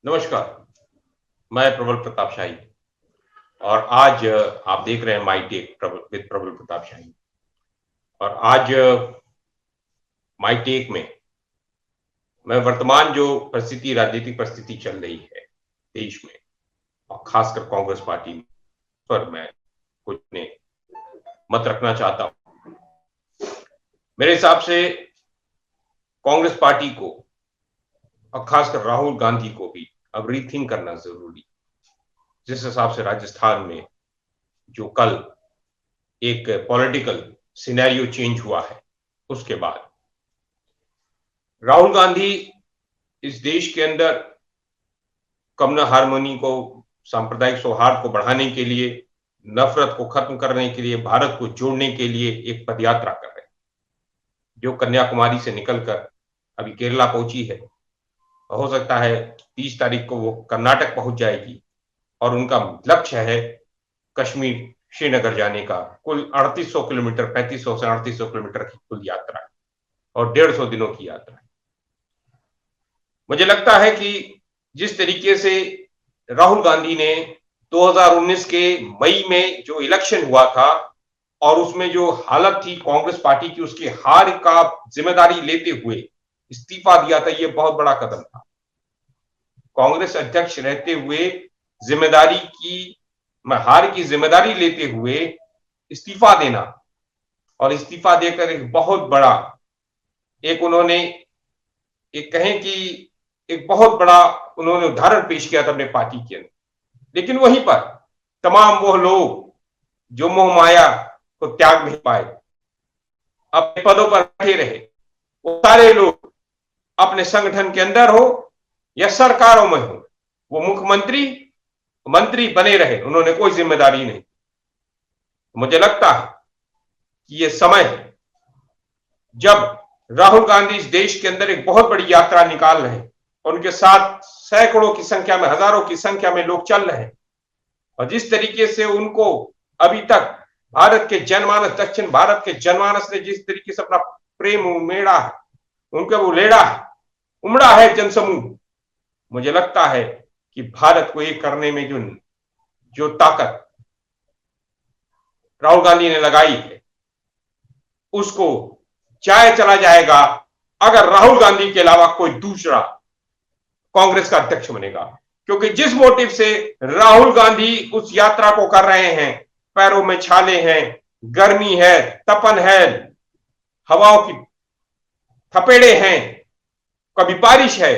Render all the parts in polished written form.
नमस्कार, मैं प्रबल प्रताप शाही और आज आप देख रहे हैं माई टेक विद प्रबल प्रताप शाही। और आज माई टेक में मैं वर्तमान जो परिस्थिति, राजनीतिक परिस्थिति चल रही है देश में और खासकर कांग्रेस पार्टी पर मैं कुछ ने मत रखना चाहता हूं। मेरे हिसाब से कांग्रेस पार्टी को और खासकर राहुल गांधी को भी अब रीथिंक करना जरूरी। जिस हिसाब से राजस्थान में जो कल एक पॉलिटिकल सिनेरियो चेंज हुआ है, उसके बाद राहुल गांधी इस देश के अंदर कम्युनल हार्मोनी को, सांप्रदायिक सौहार्द को बढ़ाने के लिए, नफरत को खत्म करने के लिए, भारत को जोड़ने के लिए एक पदयात्रा कर रहे हैं, जो कन्याकुमारी से निकलकर अभी केरला पहुंची है। हो सकता है 30 तारीख को वो कर्नाटक पहुंच जाएगी और उनका लक्ष्य है कश्मीर श्रीनगर जाने का। कुल 3800 किलोमीटर, 3500 से 3800 किलोमीटर की कुल यात्रा है और 150 दिनों की यात्रा है। मुझे लगता है कि जिस तरीके से राहुल गांधी ने 2019 के मई में जो इलेक्शन हुआ था और उसमें जो हालत थी कांग्रेस पार्टी की, उसकी हार का जिम्मेदारी लेते हुए इस्तीफा दिया था, यह बहुत बड़ा कदम था। कांग्रेस अध्यक्ष रहते हुए हार की जिम्मेदारी लेते हुए इस्तीफा देना और इस्तीफा देकर एक बहुत बड़ा उन्होंने कहें कि एक बहुत बड़ा उन्होंने उदाहरण पेश किया था अपने पार्टी के अंदर। लेकिन वहीं पर तमाम वो लोग जो मोह माया को त्याग नहीं पाए, अपने पदों पर बैठे रहे, वो सारे लोग अपने संगठन के अंदर हो या सरकारों में हो, वो मंत्री बने रहे, उन्होंने कोई जिम्मेदारी नहीं। मुझे लगता है कि यह समय है जब राहुल गांधी इस देश के अंदर एक बहुत बड़ी यात्रा निकाल रहे हैं और उनके साथ सैकड़ों की संख्या में, हजारों की संख्या में लोग चल रहे हैं। और जिस तरीके से उनको अभी तक भारत के जनमानस, दक्षिण भारत के जनमानस ने जिस तरीके से अपना प्रेम उमेड़ा है, उनका वो लेड़ा है, उमड़ा है जनसमूह, मुझे लगता है कि भारत को एक करने में जो ताकत राहुल गांधी ने लगाई है, उसको चाहे चला जाएगा अगर राहुल गांधी के अलावा कोई दूसरा कांग्रेस का अध्यक्ष बनेगा। क्योंकि जिस मोटिव से राहुल गांधी उस यात्रा को कर रहे हैं, पैरों में छाले हैं, गर्मी है, तपन है, हवाओं की थपेड़े हैं, कभी बारिश है,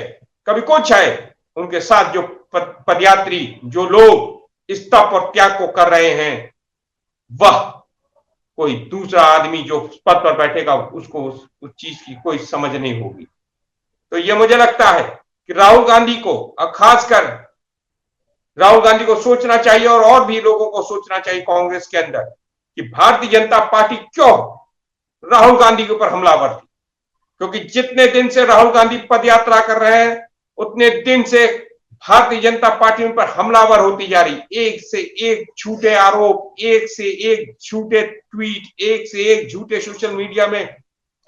कभी कुछ है, उनके साथ जो पदयात्री, जो लोग इस तप और त्याग को कर रहे हैं, वह कोई दूसरा आदमी जो पद पर बैठेगा उसको उस चीज की कोई समझ नहीं होगी। तो यह मुझे लगता है कि राहुल गांधी को, खासकर राहुल गांधी को सोचना चाहिए और भी लोगों को सोचना चाहिए कांग्रेस के अंदर कि भारतीय जनता पार्टी क्यों राहुल गांधी के ऊपर हमलावर थी। क्योंकि जितने दिन से राहुल गांधी पदयात्रा कर रहे हैं, उतने दिन से भारतीय जनता पार्टी पर हमलावर होती जा रही। एक से एक झूठे आरोप, एक से एक झूठे ट्वीट, एक से एक झूठे सोशल मीडिया में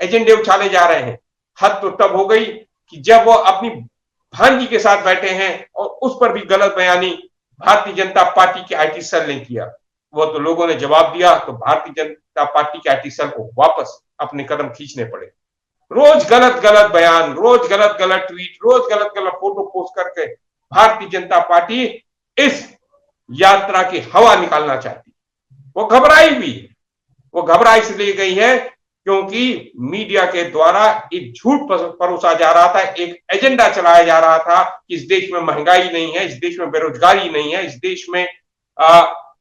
एजेंडे उछाले जा रहे हैं। हद तो तब हो गई कि जब वो अपनी भांजी के साथ बैठे हैं और उस पर भी गलत बयानी भारतीय जनता पार्टी के आईटी सेल ने किया। वो तो लोगों ने जवाब दिया, तो भारतीय जनता पार्टी के आईटी सेल को वापस अपने कदम खींचने पड़े। रोज गलत गलत बयान, रोज गलत गलत ट्वीट, रोज गलत गलत फोटो पोस्ट करके भारतीय जनता पार्टी इस यात्रा की हवा निकालना चाहती। वो घबराई भी, वो घबरा इसलिए गई है क्योंकि मीडिया के द्वारा एक झूठ परोसा जा रहा था, एक एजेंडा चलाया जा रहा था कि इस देश में महंगाई नहीं है, इस देश में बेरोजगारी नहीं है, इस देश में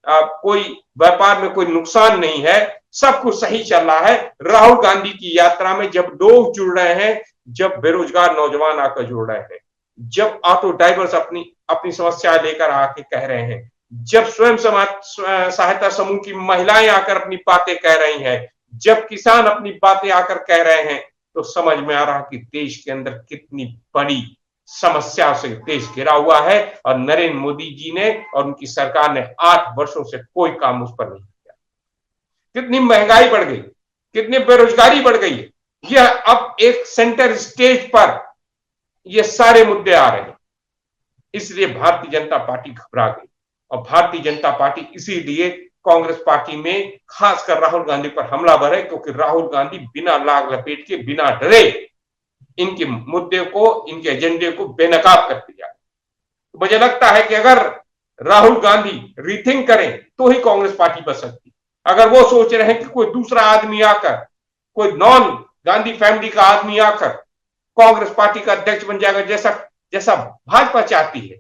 कोई व्यापार में कोई नुकसान नहीं है, सब कुछ सही चल रहा है। राहुल गांधी की यात्रा में जब लोग जुड़ रहे हैं, जब बेरोजगार नौजवान आकर जुड़ रहे हैं, जब ऑटो ड्राइवर्स अपनी समस्या लेकर आके कह रहे हैं, जब स्वयं सहायता समूह की महिलाएं आकर अपनी बातें कह रही हैं, जब किसान अपनी बातें आकर कह रहे हैं, तो समझ में आ रहा कि देश के अंदर कितनी बड़ी समस्या से देश घिरा हुआ है और नरेंद्र मोदी जी ने और उनकी सरकार ने 8 वर्षों से कोई काम उस पर नहीं किया। कितनी महंगाई बढ़ गई, कितनी बेरोजगारी बढ़ गई है, यह अब एक सेंटर स्टेज पर ये सारे मुद्दे आ रहे हैं। इसलिए भारतीय जनता पार्टी घबरा गई और भारतीय जनता पार्टी इसीलिए कांग्रेस पार्टी में खासकर राहुल गांधी पर हमलावर है, क्योंकि राहुल गांधी बिना लाग लपेट के, बिना डरे इनके मुद्दे को, इनके एजेंडे को बेनकाब कर दिया। तो मुझे लगता है कि अगर राहुल गांधी रीथिंक करें तो ही कांग्रेस पार्टी बच सकती। अगर वो सोच रहे हैं कि कोई दूसरा आदमी आकर, कोई नॉन गांधी फैमिली का आदमी आकर कांग्रेस पार्टी का अध्यक्ष बन जाएगा, जैसा जैसा भाजपा चाहती है,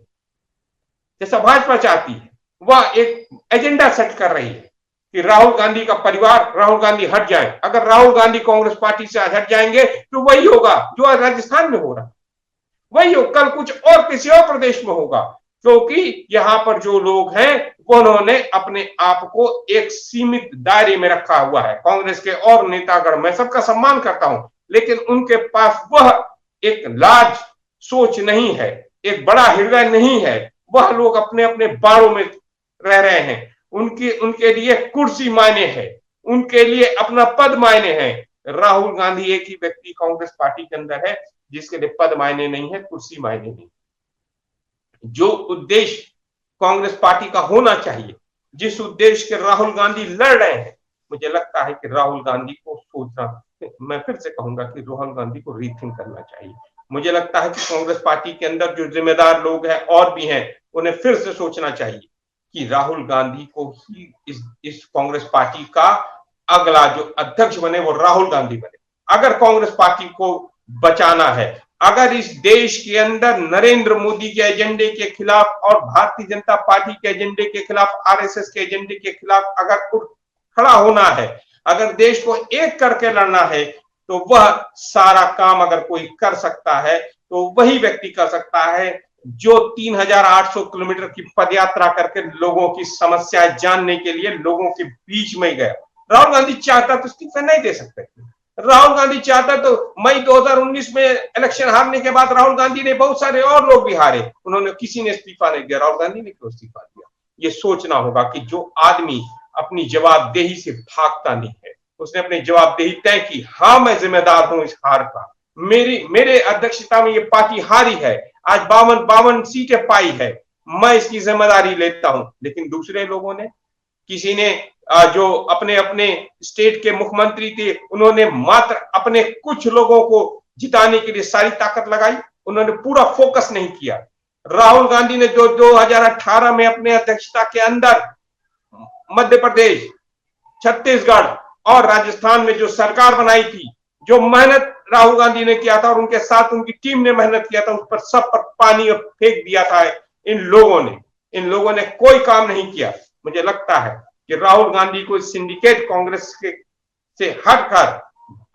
जैसा भाजपा चाहती है, वह एक एजेंडा सेट कर रही है कि राहुल गांधी का परिवार, राहुल गांधी हट जाए। अगर राहुल गांधी कांग्रेस पार्टी से हट जाएंगे तो वही होगा जो आज राजस्थान में हो रहा, वही हो, कल कुछ और किसी और प्रदेश में होगा, क्योंकि यहां पर जो लोग हैं उन्होंने अपने आप को एक सीमित दायरे में रखा हुआ है। कांग्रेस के और नेतागण, मैं सबका सम्मान करता हूं, लेकिन उनके पास वह एक लार्ज सोच नहीं है, एक बड़ा हृदय नहीं है। वह लोग अपने अपने बाड़ों में रह रहे हैं। उनके लिए कुर्सी मायने है, उनके लिए अपना पद मायने है। राहुल गांधी एक ही व्यक्ति कांग्रेस पार्टी के अंदर है जिसके लिए पद मायने नहीं है, कुर्सी मायने नहीं। जो उद्देश्य कांग्रेस पार्टी का होना चाहिए, जिस उद्देश्य के राहुल गांधी लड़ रहे हैं, मुझे लगता है कि राहुल गांधी को सोचना, मैं फिर से कहूंगा कि राहुल गांधी को रीथिंक करना चाहिए। मुझे लगता है कि कांग्रेस पार्टी के अंदर जो जिम्मेदार लोग हैं और भी हैं, उन्हें फिर से सोचना चाहिए कि राहुल गांधी को ही इस कांग्रेस पार्टी का अगला जो अध्यक्ष बने वो राहुल गांधी बने। अगर कांग्रेस पार्टी को बचाना है, अगर इस देश के अंदर नरेंद्र मोदी के एजेंडे के खिलाफ और भारतीय जनता पार्टी के एजेंडे के खिलाफ, आरएसएस के एजेंडे के खिलाफ अगर खड़ा होना है, अगर देश को एक करके लड़ना है, तो वह सारा काम अगर कोई कर सकता है तो वही व्यक्ति कर सकता है जो 3800 किलोमीटर की पदयात्रा करके लोगों की समस्याएं जानने के लिए लोगों के बीच में गया। राहुल गांधी चाहता तो इस्तीफा नहीं दे सकते। राहुल गांधी चाहता तो मई 2019 में इलेक्शन हारने के बाद राहुल गांधी ने, बहुत सारे और लोग भी हारे, उन्होंने, किसी ने इस्तीफा नहीं दिया, राहुल गांधी ने क्यों इस्तीफा दिया? ये सोचना होगा कि जो आदमी अपनी जवाबदेही से भागता नहीं है, उसने अपनी जवाबदेही तय की, हाँ मैं जिम्मेदार हूं इस हार का, मेरे अध्यक्षता में ये पार्टी हारी है, आज 52 सीटें पाई है, मैं इसकी जिम्मेदारी लेता हूं। लेकिन दूसरे लोगों ने, किसी ने जो अपने अपने स्टेट के मुख्यमंत्री थे, उन्होंने मात्र अपने कुछ लोगों को जिताने के लिए सारी ताकत लगाई, उन्होंने पूरा फोकस नहीं किया। राहुल गांधी ने जो 2018 में अपने अध्यक्षता के अंदर मध्य प्रदेश, छत्तीसगढ़ और राजस्थान में जो सरकार बनाई थी, जो मेहनत राहुल गांधी ने किया था और उनके साथ उनकी टीम ने मेहनत किया था, उस पर सब पर पानी फेंक दिया था इन लोगों ने कोई काम नहीं किया। मुझे लगता है कि राहुल गांधी को सिंडिकेट कांग्रेस से हटकर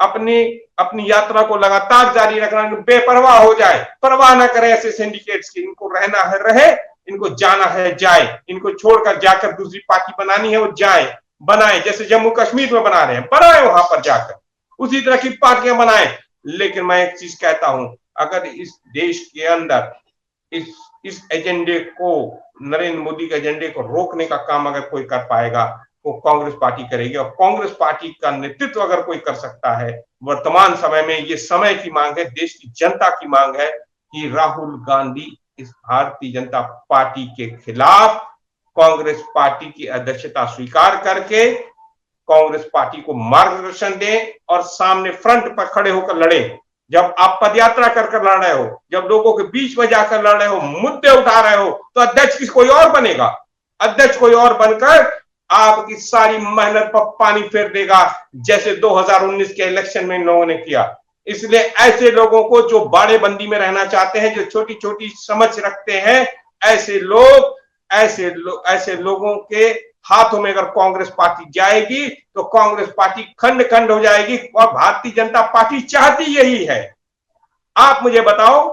अपनी यात्रा को लगातार जारी रखना, बेपरवाह हो जाए, परवाह ना करे ऐसे सिंडिकेट्स की। इनको रहना है रहे, इनको जाना है जाए, इनको छोड़कर जाकर दूसरी पार्टी बनानी है वो जाए, बनाए, जैसे जम्मू कश्मीर में बना रहे हैं, बनाए वहां पर जाकर, उसी तरह की पार्टियां बनाए। लेकिन मैं एक चीज कहता हूं, अगर इस देश के अंदर इस एजेंडे को, नरेंद्र मोदी के एजेंडे को रोकने का काम अगर कोई कर पाएगा वो कांग्रेस पार्टी करेगी। और कांग्रेस पार्टी का नेतृत्व अगर कोई कर सकता है, वर्तमान समय में ये समय की मांग है, देश की जनता की मांग है कि राहुल गांधी इस भारतीय जनता पार्टी के खिलाफ कांग्रेस पार्टी की अध्यक्षता स्वीकार करके कांग्रेस पार्टी को मार्गदर्शन दें और सामने फ्रंट पर खड़े होकर लड़े। जब आप पदयात्रा कर लड़ रहे हो, जब लोगों के बीच में जाकर लड़ रहे हो, मुद्दे उठा रहे हो, तो अध्यक्ष कोई और बनेगा। अध्यक्ष कोई और बनकर आपकी सारी मेहनत पर पानी फेर देगा, जैसे 2019 के इलेक्शन में इन लोगों ने किया। इसलिए ऐसे लोगों को, जो बाड़ेबंदी में रहना चाहते हैं, जो छोटी छोटी समझ रखते हैं, ऐसे लोगों के हाथों में अगर कांग्रेस पार्टी जाएगी तो कांग्रेस पार्टी खंड खंड हो जाएगी। और भारतीय जनता पार्टी चाहती यही है। आप मुझे बताओ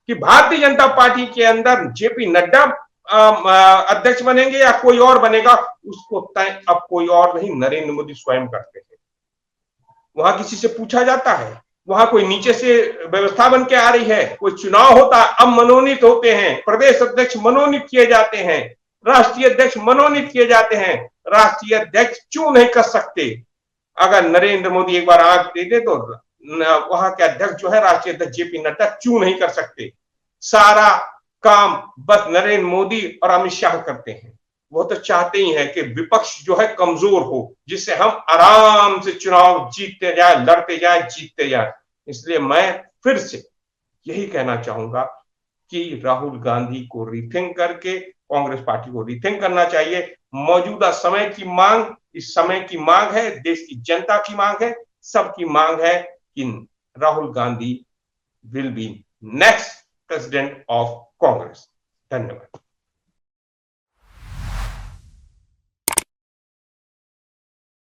कि भारतीय जनता पार्टी के अंदर जेपी नड्डा अध्यक्ष बनेंगे या कोई और बनेगा, उसको तय अब कोई और नहीं, नरेंद्र मोदी स्वयं करते हैं। वहां किसी से पूछा जाता है? वहां कोई नीचे से व्यवस्था बन के आ रही है? कोई चुनाव होता है? अब मनोनीत होते हैं, प्रदेश अध्यक्ष मनोनीत किए जाते हैं, राष्ट्रीय अध्यक्ष मनोनीत किए जाते हैं। राष्ट्रीय अध्यक्ष क्यों नहीं कर सकते? अगर नरेंद्र मोदी एक बार आंख दे दे तो वहां के अध्यक्ष जो है राष्ट्रीय अध्यक्ष जेपी नड्डा चू नहीं कर सकते। सारा काम बस नरेंद्र मोदी और अमित शाह करते हैं। वो तो चाहते ही है कि विपक्ष जो है कमजोर हो, जिससे हम आराम से चुनाव जीतते जाए, लड़ते जाए, जीतते जाए। इसलिए मैं फिर से यही कहना चाहूंगा कि राहुल गांधी को रिथिंक करके कांग्रेस पार्टी को रिथिंक करना चाहिए। मौजूदा समय की मांग, इस समय की मांग है, देश की जनता की मांग है, सबकी मांग है कि Rahul Gandhi will be next president of Congress. धन्यवाद।